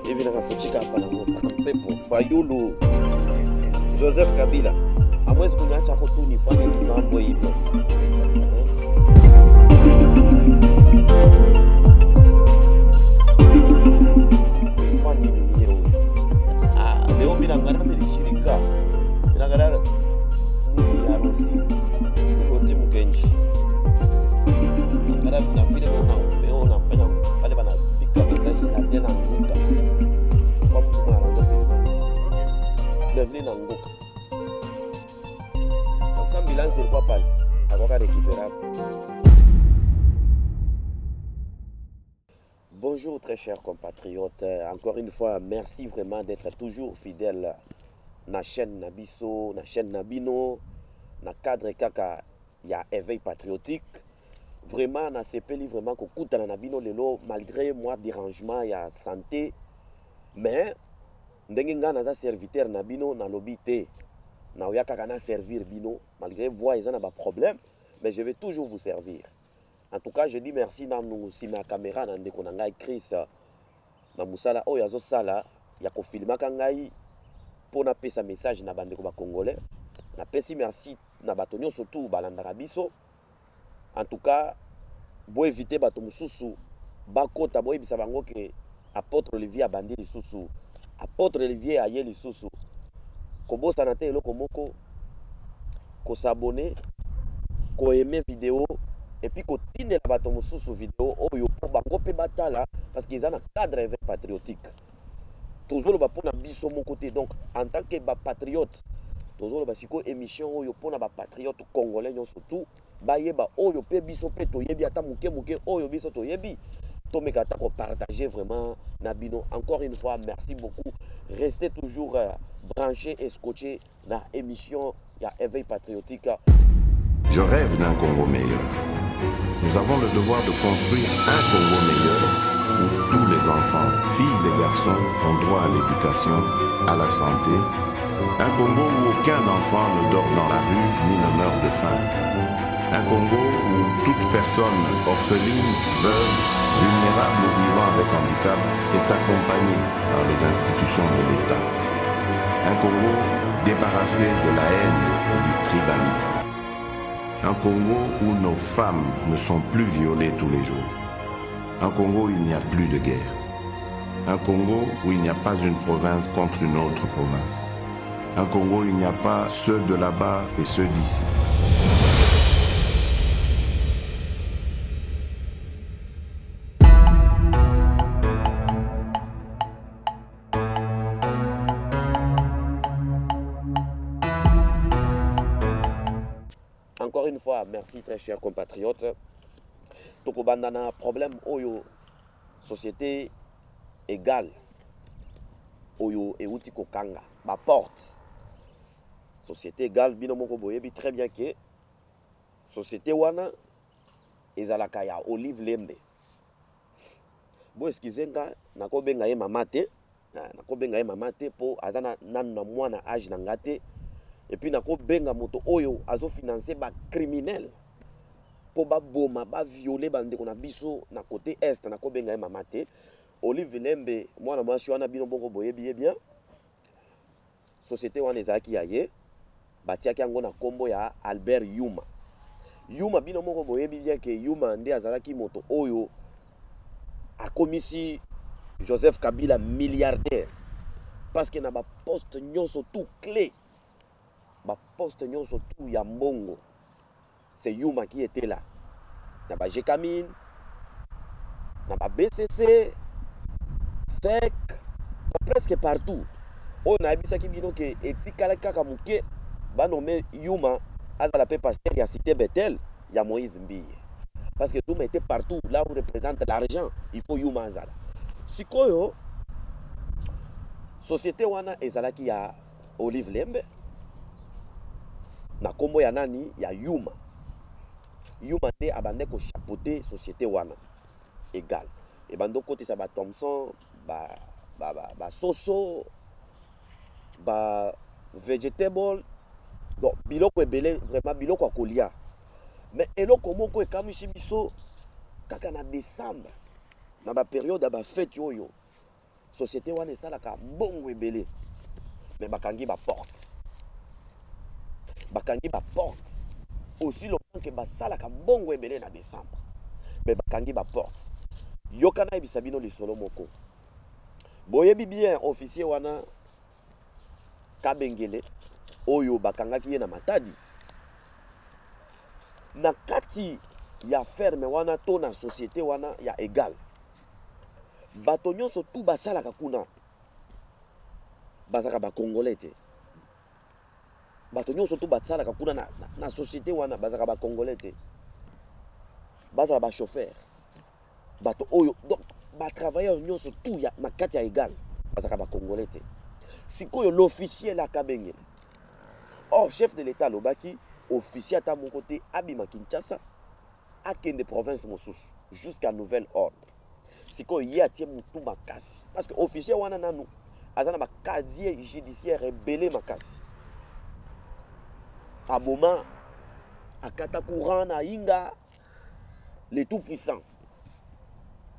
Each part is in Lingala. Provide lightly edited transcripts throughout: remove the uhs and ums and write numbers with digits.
hivi nakafuchika hapa na mpepo Fayulu Joseph Kabila amwezi kuniacha hapo tu nifanye mambo hivyo. Nifanye nini mwenyewe huyu? Leo mimi naangalia nilishirika. Naangalia nini harusi. Yote mkenji. Naangalia na vile unaona pena pale banapika message na tena nguka. Kwa mtu anaanza kuimba. Na vile nanguka. Comme bilan c'est quoi pas à récupérable. Bonjour très chers compatriotes, encore une fois merci vraiment d'être toujours fidèles na chaîne Nabiso, na chaîne Nabino, na cadre kaka ya éveil patriotique. Vraiment na sepeli vraiment kokuta na Nabino lelo malgré moi dérangement ya santé, mais ndenge nga naza serviteur Nabino na lobité. Na oyaka kana servir bino malgré voix ils en a pas problème, mais je vais toujours vous servir. En tout cas, je dis merci na nous si ma caméra na ndeko na ngai Chris na musala oyo azo sala ya ko filma ka ngai pona pesa message na bandeko ba congolais. Na pesi merci na batonyo surtout balandaka biso. En tout cas, bo éviter bato mususu bakota bo ebisa bango ke apôtre Olivier abandi lisusu. Apôtre Olivier aye lisusu. Kobosa na te eloko moko ko s'abonner, ko aimer vidéo et puis ko tindela bato mususu vidéo oyo po bango pe batala parce qu'ils ont un cadre éveil patriotique. Toujours le ba pona biso mon côté donc en tant que ba patriote toujours le ba siko émission oyo pona ba patriote congolais surtout ba yeba oyo pe biso pe to yebi ata muke oyo biso to yebi to mekata ko partager vraiment Nabino. Encore une fois merci beaucoup, restez toujours branchés et scotchés dans l'émission ya éveil patriotique. Je rêve d'un Congo meilleur. Nous avons le devoir de construire un Congo meilleur où tous les enfants, filles et garçons, ont droit à l'éducation, à la santé. Un Congo où aucun enfant ne dort dans la rue ni ne meurt de faim. Un Congo où toute personne orpheline, veuve, vulnérable ou vivant avec handicap est accompagnée par les institutions de l'État. Un Congo débarrassé de la haine et du tribalisme. Un Congo où nos femmes ne sont plus violées tous les jours. Un Congo où il n'y a plus de guerre. Un Congo où il n'y a pas une province contre une autre province. Un Congo où il n'y a pas ceux de là-bas et ceux d'ici. Encore une fois, merci très chers compatriotes. Toko bandana problème oyo société égale oyo euti kokanga ba porte société égale bino moko boyebi très bien que société wana ezalaka ya Olive Lembe. Bo eskizenga nako benga ye mama te po azana nanu na mwana âge na ngate. Et puis nako benga moto oyo azo financer ba criminel po ba boma ba violer bande ko na biso na côté est nako benga mama te. Olive Lembe mwana mwasi wana bino bongo boyebi bien société wana ezaki yaye batiaki yango na kombo ya Albert Yuma bino moko boyebi bien que Yuma nde azalaki moto oyo akomisi Joseph Kabila milliardaire parce que na ba poste nyonso tout clé ba poste nyonso tout ya mbongo c'est Yuma qui était là na ba Jekamine na ba BCC FEC presque partout on a bisaki bino ke etikala kaka muke ba nommé Yuma azala pe pasteur ya cité Bethel ya Moïse Mbiye parce que Yuma était partout là où représente l'argent il faut Yuma azala sikoyo société wana ezalaki ya Olive Lembe na kombo ya nani ya Yuma nde abande ko chapeauter société wana égal et bando côté ça ba Thompson ba Soso ba vegetable donc biloko ebele vraiment biloko akolia mais eloko moko ekamisi biso kaka na décembre na ba période ba fête yoyo société wana esalaka mbongo ebele mais bakangi porte aussi longtemps que basalaka mbongo ebele na décembre mais bakangi porte yokana ebisa bino lisolo moko boyebi bien officier wana Kabengele oyo bakangaki ye na Matadi na kati ya ferme wana to na société wana ya égal bato nyonso tu basalaka kuna bazaka ba congolais te bato nyonso tu basalaka kuna na société wana bazaka ba congolais te bazaka ba chauffeur bato oyo donc ba travailleur nyonso tu ya na kati ya égal bazaka ba congolais te sikoyo l'officier la Kabengele or chef de l'état lobaki officier ata moko te abima Kinshasa akende province mosusu jusqu'à nouvel ordre sikoyo ye atie mutu makasi parce que officier wana nanu azana ba casier judiciaire ebele makasi aboma akata courant na inga le tout puissant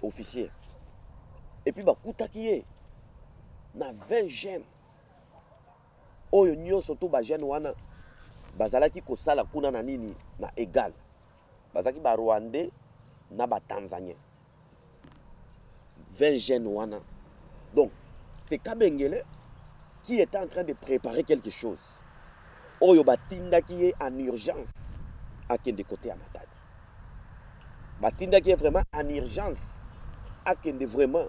officier et puis bakutaki ye na 20 jeunes oyo nyonso to ba jeune wana bazalaki kosala kuna na nini na égal bazalaki ba Rwandais na ba Tanzanien 20 jeunes wana donc c'est Kabengele qui était en train de préparer quelque chose oyo batindaki ye en urgence akende côté à Matadi batindaki ye vraiment en urgence akende vraiment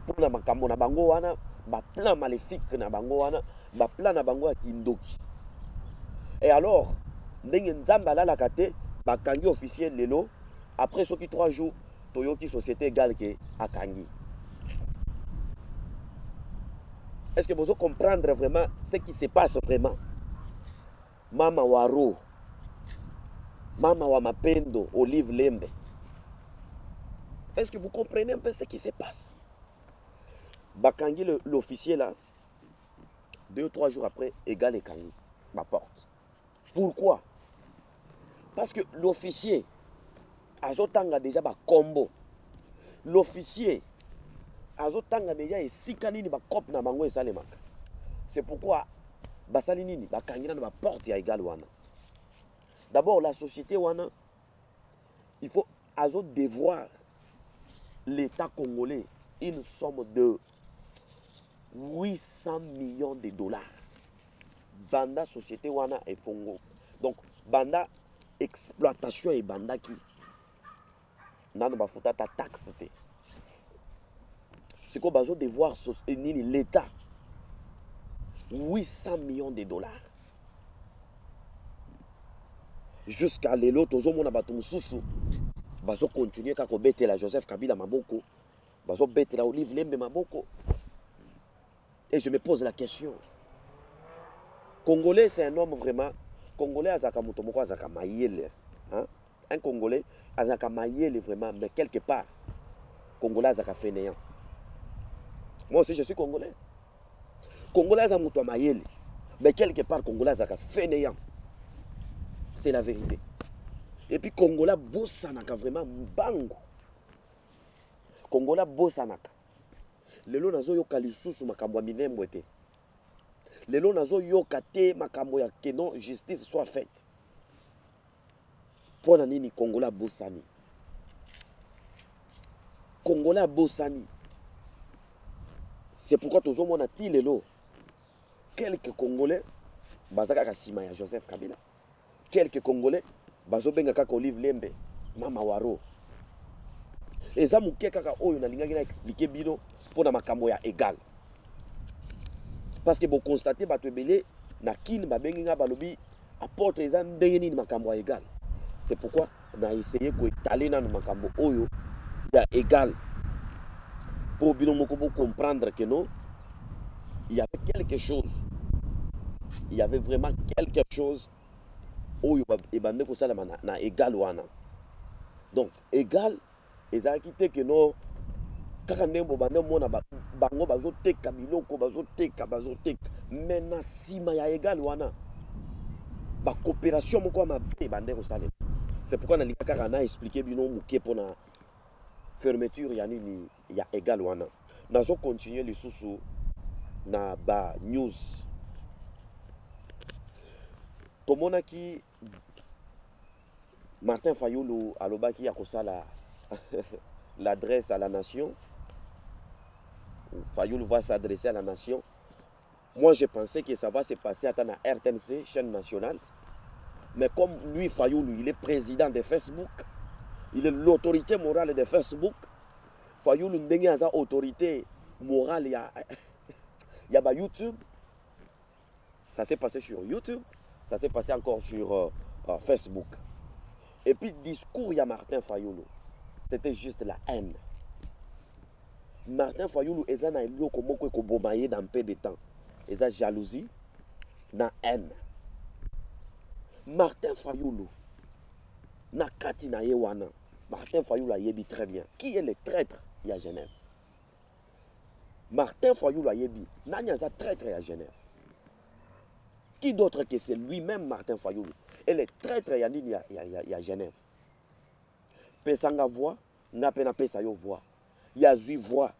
pour na makambo na bango wana ba plan maléfique na bango wana ba plan na bango ya kindoki et alors ndenge nzamba la kate bakangi officier lelo après soki 3 jours toyoki société égale ke akangi. Est-ce que vous comprendre vraiment ce qui se passe vraiment? Mama Waro, Mama Wamapendo, Olive Lembe. Est-ce que vous comprenez un peu ce qui se passe? Bakangi l'officier là, 2 ou 3 jours après, égal et Kangi, ma porte. Pourquoi? Parce que l'officier, azotanga déjà ba combo. L'officier, azotanga déjà esika nini ba cop na bango esalemaka. C'est pourquoi basali nini bakangi na ba porte ya égal wana. D'abord la société wana, il faut azo devoir l'État congolais une somme de 800 millions de dollars. Banda société wana et fongo. Donc banda exploitation et banda qui nano bafuta ta taxe te. C'est qu'on bazo devoir l'État 800 millions de dollars. Jusqu'à l'élo tozo mona bato mususu bazo continuer kako betela Joseph Kabila maboko, bazo betela Olive Lembe maboko. Et je me pose la question. Congolais, c'est un homme vraiment. Congolais, azaka mutomoko azaka mayele. Hein? Un Congolais, azaka mayele vraiment, mais quelque part, Congolais azaka fainéant. Moi aussi, je suis Congolais. Congolais azaka muto mayele, mais quelque part, Congolais azaka fainéant. C'est la vérité. Et puis, Congolais bossanaka vraiment mbango. Congolais bossanaka. Lelo nazo yoka lisusu makambo ya minembo ete. Lelo nazo yoka te makambo ya keno justice soit faite. Pona nini Congolais bosani? Congolais bosani. C'est pourquoi tozo mona ti lelo quelques Congolais bazaka kasima ya Joseph Kabila. Quelques Congolais bazo benga kaka Olive Lembe, Mama Waro. Eza muke kaka oyo nalingaki na expliquer bino pona makambo ya égal. Parce que vous constatez bato ebele na kin ba bengi nga balobi apporte eza ndenge nini makambo ya égal. C'est pourquoi on a essayé ko étaler na makambo oyo ya égal pour bino moko comprendre que non, il y avait quelque chose. Il y avait vraiment quelque chose oyo ebande ko sala na égal wana. Donc égal ezaki te que non kaka ndembo bande mona bango bazoteka biloko bazoteka mais na sima ya égal wana ba coopération moko mabe bande ko sala. C'est pourquoi na likaka na expliquer bino muke pona fermeture ya nini ya égal wana. nazo continuer les sous na ba news. Tomonaki Martin Fayulu alobaki ya kosala l'adresse à la nation. Fayulu va s'adresser à la nation. Moi, je pensais que ça va se passer à la RTNC, chaîne nationale. Mais comme lui, Fayulu, il est président de Facebook, il est l'autorité morale de Facebook. Fayulu ndenge aza autorité morale, il y a YouTube. Ça s'est passé sur YouTube. Ça s'est passé encore sur Facebook. Et puis, discours, il y a Martin Fayulu. C'était juste la haine. Martin Fayulu, il a dans peu de temps. Il a jalousie, na haine. Martin Fayulu, na kati na yewana. Martin Fayulu a yebi très bien. Qui est le traître? Il y a Genève. Martin Fayulu a yebi. Nanya za traître à Genève. Qui d'autre que c'est lui-même Martin Fayulu? Et le traître il y a Genève. Pesanga voix, n'a pas pesa yo voix. Il y a zui voix.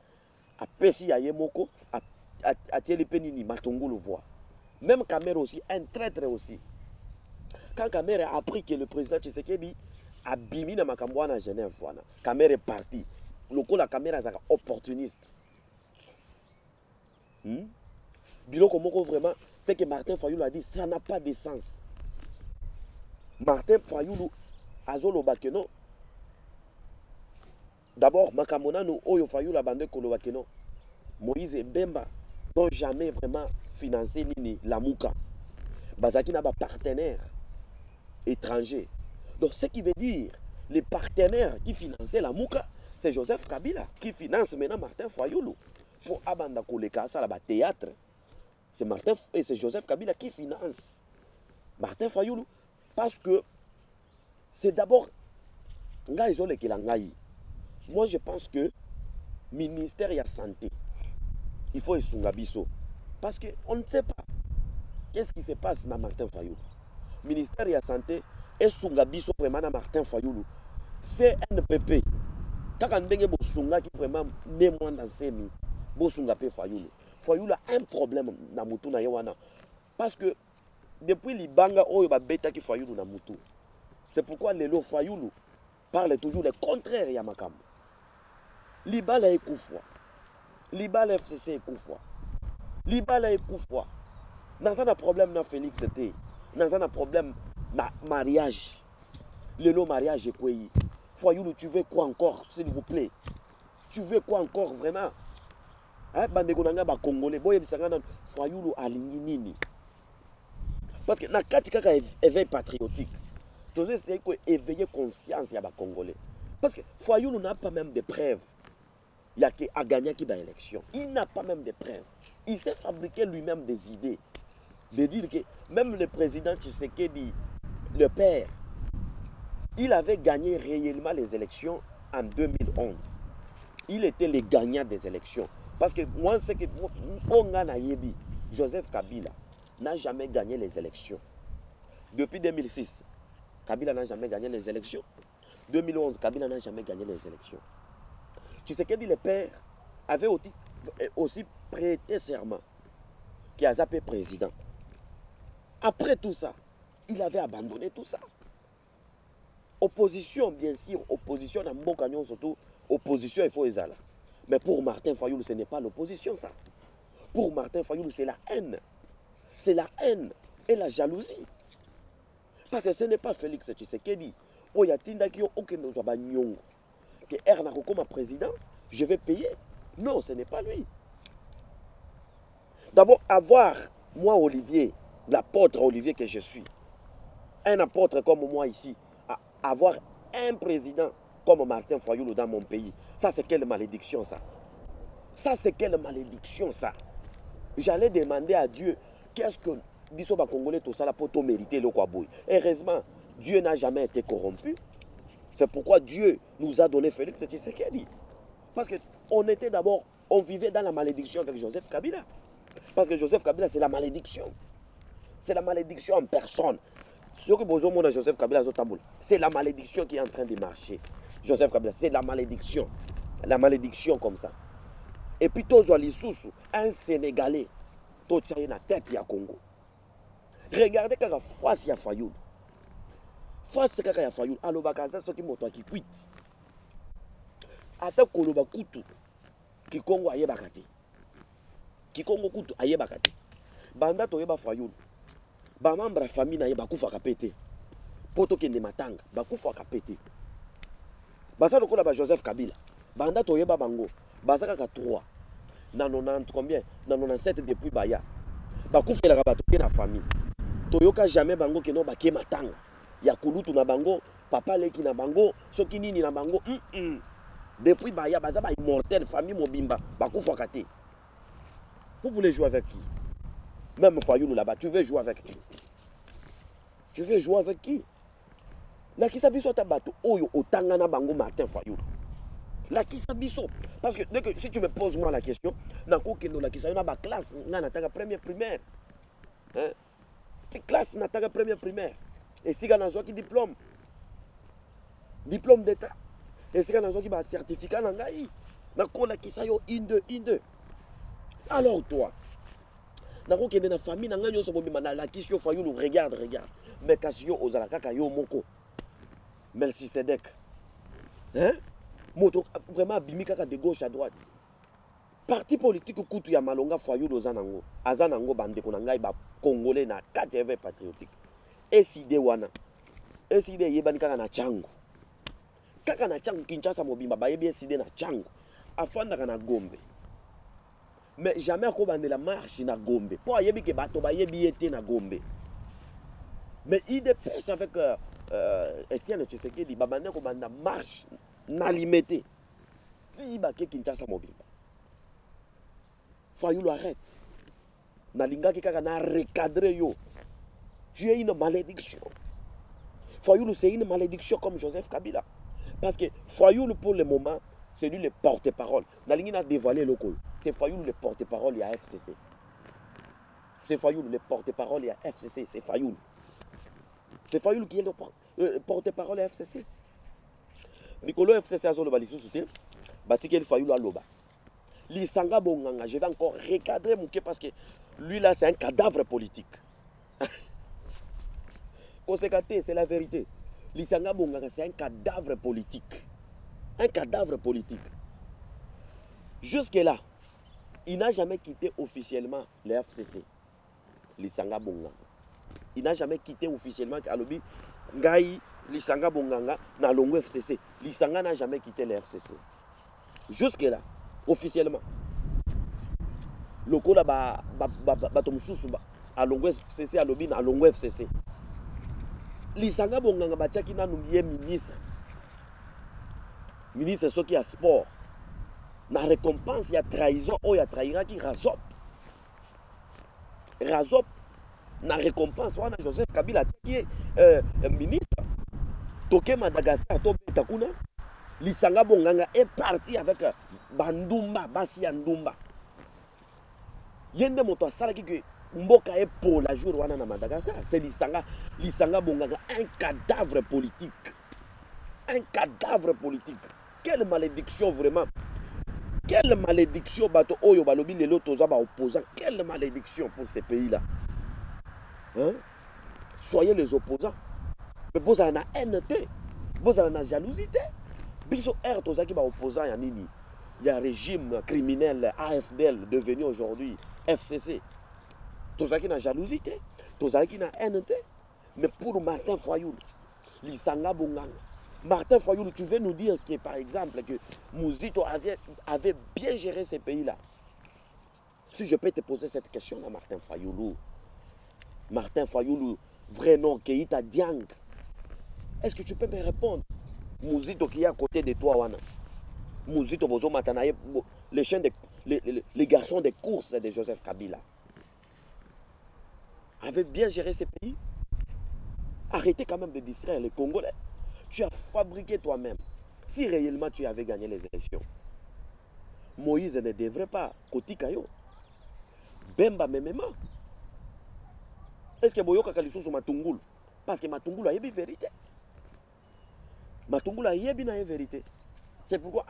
A pesi ya yemoko, a tieli penini matungulu voix. Même Kamer aussi, un traître aussi. Quand Kamer a appris que le président Tshisekedi a bimi na makambo à Genève, voilà. Kamer est parti. Le coup la caméra est opportuniste. Biloko moko vraiment, c'est que Martin Fayulu a dit, ça n'a pas de sens. Martin Fayulu azolo bakeno. D'abord, makamona no oyo Fayulu a bandé kolo bakeno. Moïse Bemba n'ont jamais vraiment financé ni la Mouka. Bazaki n'a pas partenaire étranger. Donc ce qui veut dire, les partenaires qui finançaient la Mouka, c'est Joseph Kabila qui finance maintenant Martin Fayulu. Pour Abanda Koleka, ça là théâtre. C'est Martin et c'est Joseph Kabila qui finance Martin Fayulu parce que c'est d'abord moi je pense que ministère de la santé il faut Sungabiso parce que on ne sait pas qu'est-ce qui se passe dans Martin Fayulu. Ministère de la santé et Sungabiso vraiment dans Martin Fayulu. CNPP quand ndenge bo sunga qui vraiment né moins dans semi bo sunga pe Fayulu. Fayulu a un problème na mutu na yewana parce que depuis Libanga oyo ba beta ki Fayulu na mutu. C'est pourquoi lelo Fayulu parle toujours le contraire ya makambo. Libala ekufwa. Libala FCC ekufwa. Libala ekufwa. Dans un problème na Félix c'était. Dans un problème na mariage. Lelo mariage ekweyi. Fayulu tu veux quoi encore s'il vous plaît? Tu veux quoi encore vraiment? Bandeko nanga ba Congolais boye bisanga Fayulu alingi nini parce que na kati kaka éveil patriotique tous essayer ko éveiller conscience ya ba Congolais parce que Fayulu n'a pas même de preuves il y a qui a gagné qui ba élection il n'a pas même de preuves il s'est fabriqué lui-même des idées de dire que même le président Tshisekedi le père il avait gagné réellement les élections en 2011 il était le gagnant des élections. Parce que moi, c'est que Joseph Kabila n'a jamais gagné les élections. Depuis 2006, Kabila n'a jamais gagné les élections. 2011, Kabila n'a jamais gagné les élections. Tu sais que dit le père avait aussi prêté serment qu'il a zappé président. Après tout ça, il avait abandonné tout ça. Opposition, bien sûr, opposition à Mbokagnon surtout, opposition il faut ezala. Mais pour Martin Fayulu, ce n'est pas l'opposition, ça. Pour Martin Fayulu, c'est la haine. C'est la haine et la jalousie. Parce que ce n'est pas Félix Tshisekedi. Oh, il y a Tinda qui aucun de nos abagnons. Que Ernako comme président, je vais payer. Non, ce n'est pas lui. D'abord, avoir, moi, Olivier, l'apôtre Olivier que je suis, un apôtre comme moi ici, avoir un président comme Martin Fayulu dans mon pays. Ça, c'est quelle malédiction, ça? Ça, c'est quelle malédiction, ça? J'allais demander à Dieu, qu'est-ce que Bisoba Congolais, tout ça, là, pour tout mériter le Kwaboui. Heureusement, Dieu n'a jamais été corrompu. C'est pourquoi Dieu nous a donné Félix Tshisekedi. Parce qu'on était d'abord, on vivait dans la malédiction avec Joseph Kabila. Parce que Joseph Kabila, c'est la malédiction. C'est la malédiction en personne. Ce que vous avez Joseph Kabila, c'est la malédiction qui est en train de marcher. Joseph Kabila, c'est la malédiction. La malédiction comme ça. Et puis Tozo Alissousou, un Sénégalais, Tozo na tête ya Congo. Regardez quand la face ya Fayoul. Face kaka ya Fayoul, alobakaza soki moto ki quit. Ata koloba kutu ki Congo aye bakati. Ki Congo kutu aye bakati. Banda toyeba Fayoul. Ba membre famille na ye bakufa kapete. Poto kende matanga, bakufa kapete. Basa lokola ba Joseph Kabila. Banda toyeba bango, basa kaka 3. Na 90 combien? Na 97 depuis baya. Bakufa la bato ke na famille. Toyoka jamais bango ke no baké matanga. Ya kulutu na bango, papa leki na bango, soki nini na bango. Depuis baya baza ba immortel famille mobimba, bakufa kate. Vous voulez jouer avec qui? Même Fayoulou là-bas, tu veux jouer avec qui? Tu veux jouer avec qui? La kisabiso tabato oyo otangana bango Martin Fayoulou. La kisabiso parce que dès que si tu me poses moi la question, nako kendo la kisayo na ba classe ngana taka première primaire. Hein? Classe na taka première primaire. Et si gana zo ki diplôme. Diplôme d'état. Et si gana zo ki ba certificat na ngai. Nako la kisayo inde. Alors toi nako kende na famille na ngai nyonso bobima na la kisio Fayoulou regarde. Mais kasio ozala kaka yo moko. Melchisedek. Hein? Moto vraiment bimi kaka de gauche à droite. Parti politique kutu ya Malonga Fayoulou ozanango. Azanango bandeko na ngai ba congolais na 4 patriotique. Eside wana. Eside yebani kaka na changu. Kaka na changu Kinshasa mobimba ba yebi eside na changu. Afanda kana Gombe. Mais jamais ko bande la marche na Gombe. Po yebi ke bato ba yebi ete na Gombe. Mais il dépêche avec Etienne Tshisekedi babande ko banda marche na limité. Ti ba ke Kinshasa mobimba. Fayoulou arrête. Na linga ki kaka na recadrer yo. Tu es une malédiction. Fayoulou c'est une malédiction comme Joseph Kabila. Parce que Fayoulou pour le moment, c'est lui le porte-parole. Na lingi na dévoilé loko. C'est Fayoulou le porte-parole à FCC. C'est Fayoulou le porte-parole à FCC, c'est Fayoulou. C'est Fayoulou qui est le porte-parole à FCC. Nicolo FCC a zolo balisu soutien. Batikel Fayoulou a loba. Lisanga Bonganga, je vais encore recadrer Mouké parce que lui là c'est un cadavre politique. Conséquenté, c'est la vérité. Lisanga Bonganga c'est un cadavre politique. Un cadavre politique. Jusque-là, il n'a jamais quitté officiellement le FCC. Lisanga Bonganga. Il n'a jamais quitté officiellement Alobi Ngai Lisanga Bonganga na longo FCC. Lisanga n'a jamais quitté le FCC. Jusque-là, officiellement. Lokola ba tomsusu a longo FCC Alobi na longo FCC. Lisanga Bonganga batiaki na nouye ministre. Ministre soki a sport. Na récompense ya trahison o ya trahira ki Razop. Razop na récompense wana Joseph Kabila qui est ministre toke Madagascar to betakuna Lisanga Bonganga est parti avec Bandumba basi ya Ndumba yende moto asala ki mboka e pour la jour wana na Madagascar c'est Lisanga Bonganga un cadavre politique quelle malédiction vraiment. Quelle malédiction bato oyo balobi lelo toza ba opposants. Quelle malédiction pour ces pays-là. Hein? Soyez les opposants. Mais vous avez la haine, vous avez la jalousie. Biso R toza ki ba opposants ya nini? Il y a un régime criminel AFDL devenu aujourd'hui FCC. Toza ki na jalousie, toza ki na haine. Mais pour Martin Fayoulou, Lisanga Bonganga, Martin Fayoulou, tu veux nous dire que, par exemple, que Mouzito avait bien géré ces pays-là. Si je peux te poser cette question à Martin Fayoulou. Martin Fayoulou, vrai nom, Keita Diang. Est-ce que tu peux me répondre? Mouzito qui est à côté de toi, Wana. Mouzito Bozo Matanaye, les garçons des courses de Joseph Kabila. Avait bien géré ces pays. Arrêtez quand même de distraire les Congolais. Tu as fabriqué toi-même. Si réellement tu avais gagné les élections, Moïse ne devrait pas Kotikayo. Bemba Memema. Est-ce que Boyoka Kalisou sur Matungulu? Parce que Matungulu a une vérité. Matungulu a une vérité. C'est pourquoi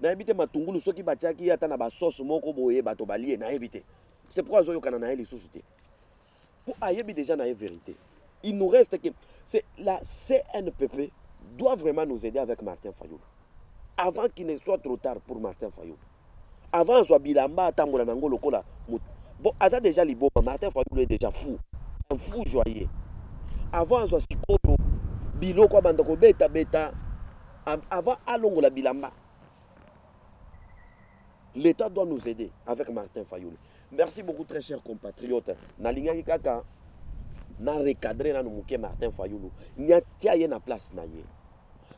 nayebi te matungulu soki batiaki ata na basosi moko boye bato balie nayebi te. C'est pourquoi azoyokana na ye lisusu te. Pour ayebi déjà na ye vérité. Il nous reste que c'est la CNPP doit vraiment nous aider avec Martin Fayulu. Avant qu'il ne soit trop tard pour Martin Fayulu. Avant soit bilamba atambola nango lokola. Bon, aza déjà liboma, Martin Fayulu est déjà fou. Un fou joyeux. Avant soit sikoyo biloko bandako beta beta. Avant alongola bilamba. L'État doit nous aider avec Martin Fayulu. Merci beaucoup très chers compatriotes. Nalingaki kaka na recadrer na muke Martin Fayulu. Nya tia ye na place na ye.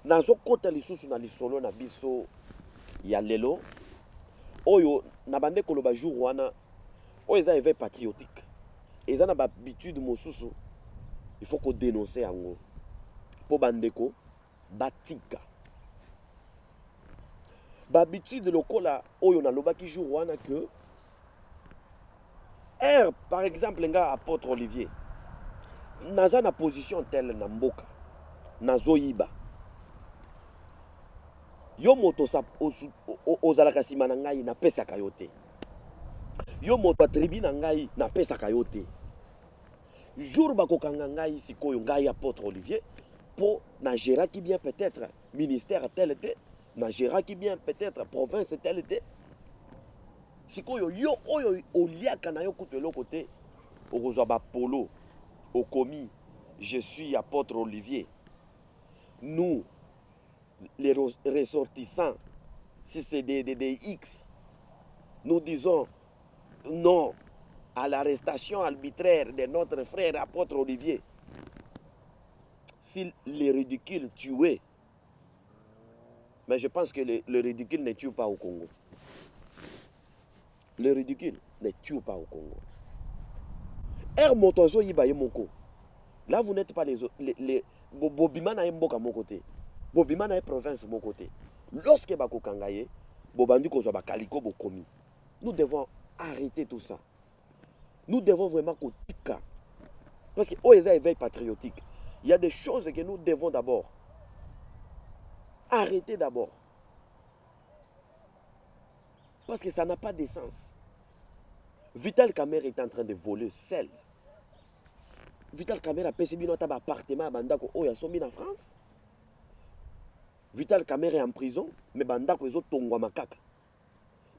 Nazo kota lisusu na lisolo na biso ya lelo. Oyo na bande koloba jour wana oyo eza éveil patriotique. Eza na ba habitude mosusu. Il faut qu'on dénonce yango. Po bandeko batika. Ba habitude lokola oyo na lobaki jour wana que par exemple nga apôtre Olivier naza na position telle na mboka nazoyiba yo moto sa ozalaka sima na ngai na pesaka yo te yo moto tribu na ngai na pesaka yo te jour bakokanga ngai sikoyo ngai apôtre Olivier po na géraki bien peut-être ministère tel te na géraki bien peut-être province tel te sikoyo yo oyo oliaka na yo kutelo côté okozwa ba polo okomi je suis apôtre Olivier. Nous les ressortissants si c'est des X nous disons non à l'arrestation arbitraire de notre frère apôtre Olivier. S'il les ridicule tué, mais je pense que le ridicule ne tue pas au Congo. Le ridicule ne tue pas au Congo. Motozo yiba moko. Là, vous n'êtes pas les Bobima na mboka mon côté. Bobima na province mon côté. Lorsque bako kangaye, bobandi ko ba kaliko bokomi. Nous devons arrêter tout ça. Nous devons vraiment kotika. Parce que oeza éveil patriotique. Il y a des choses que nous devons d'abord arrêter d'abord. Parce que ça n'a pas de sens. Vital Kamerhe est en train de voler seul. Vital Kamerhe a payé un appartement à Bandako Oyasomi en France. Vital Kamerhe est en prison, mais Bandako est au Tongwa Makaka.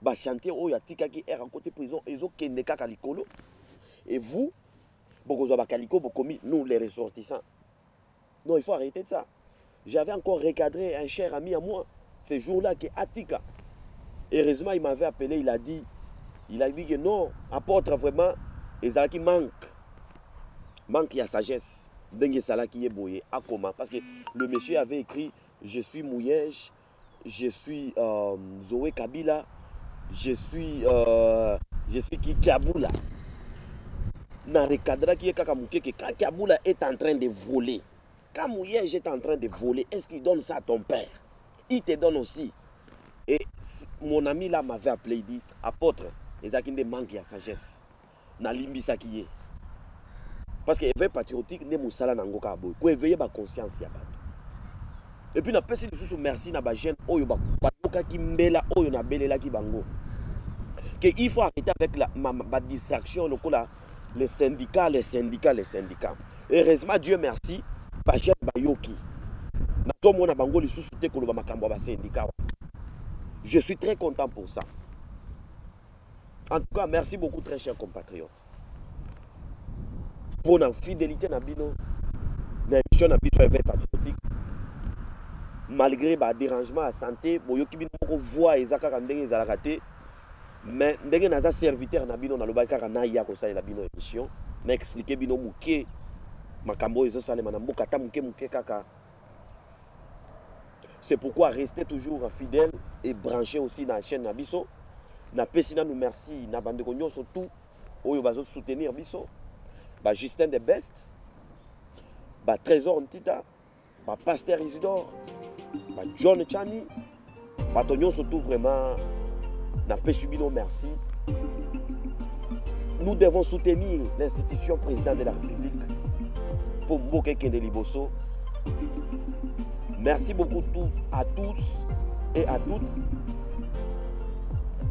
Ba chantier Oyatika qui est à côté de prison, ils ont Kendeka Kalikolo. Et vous, Bogozoba Kaliko, Bokomi, nous les ressortissants. Non, il faut arrêter de ça. J'avais encore recadré un cher ami à moi, ce jour-là, qui est Atika. Heureusement, il m'avait appelé, il a dit que non, apôtre vraiment, Ezalaki manque la sagesse. Dengue Salaki est boyé. À comment? Parce que le monsieur avait écrit je suis Mouyej, je suis Zoé Kabila, je suis Kiaboula. Dans le cadre qui est Kakamouké, que quand Kiaboula est en train de voler, quand Mouyej est en train de voler, est-ce qu'il donne ça à ton père? Il te donne aussi. Et mon ami là m'avait appelé, il dit apôtre, Ezakinde manque la sagesse. Na limbisa qui est. Parce que éveil patriotique ne musala nangoka boy. Ko éveiller ba conscience ya bato. Et puis na pesi sous merci na ba jeune oyo ba boka ki mbela oyo na belela ki bango. Que il faut arrêter avec ma distraction les syndicats. Heureusement Dieu merci, ba jeune ba yoki. Na tomo na bango li sous te ko ba makambo ba syndicat. Je suis très content pour ça. En tout cas, merci beaucoup très chers compatriotes. Pour la fidélité na bino, na émission na biso éveil patriotique. Malgré ba dérangement à santé, boyoki bino ko voix ezaka ka ndenge ezalaka te, mais ndenge naza serviteur na bino na lobaka ka na ya ko sala bino émission, na expliquer bino muke makambo ezo sala na mboka ta muke kaka. C'est pourquoi restez toujours fidèles et branchez aussi dans la chaîne Nabiso. Na pesina nous merci, na bande konyo surtout oyo bazo soutenir biso. Ba Justin de Best, ba Trésor Ntita, ba Pasteur Isidore, ba John Chani, ba tonyo surtout vraiment na pesubino merci. Nous devons soutenir l'institution président de la République pour Mboke Kende Liboso. Merci beaucoup à tous et à toutes.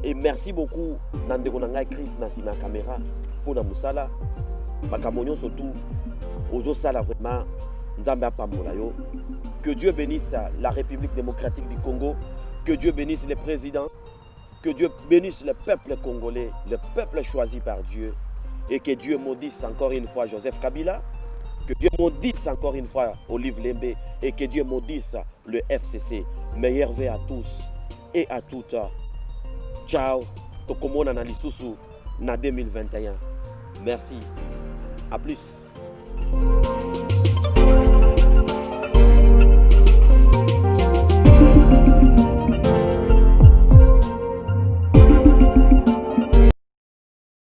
Et merci beaucoup Nandeko Nangai Chris Nassima Caméra pour la Moussala. Makamonion surtout aux Sala vraiment Nzamba Pamolayo. Que Dieu bénisse la République démocratique du Congo. Que Dieu bénisse les présidents. Que Dieu bénisse le peuple congolais, le peuple choisi par Dieu. Et que Dieu maudisse encore une fois Joseph Kabila. Que Dieu maudisse encore une fois Olive Lembe. Et que Dieu maudisse le FCC. Meilleur vœu à tous et à toutes. Ciao. Tokomona na lisusu na 2021. Merci. À plus.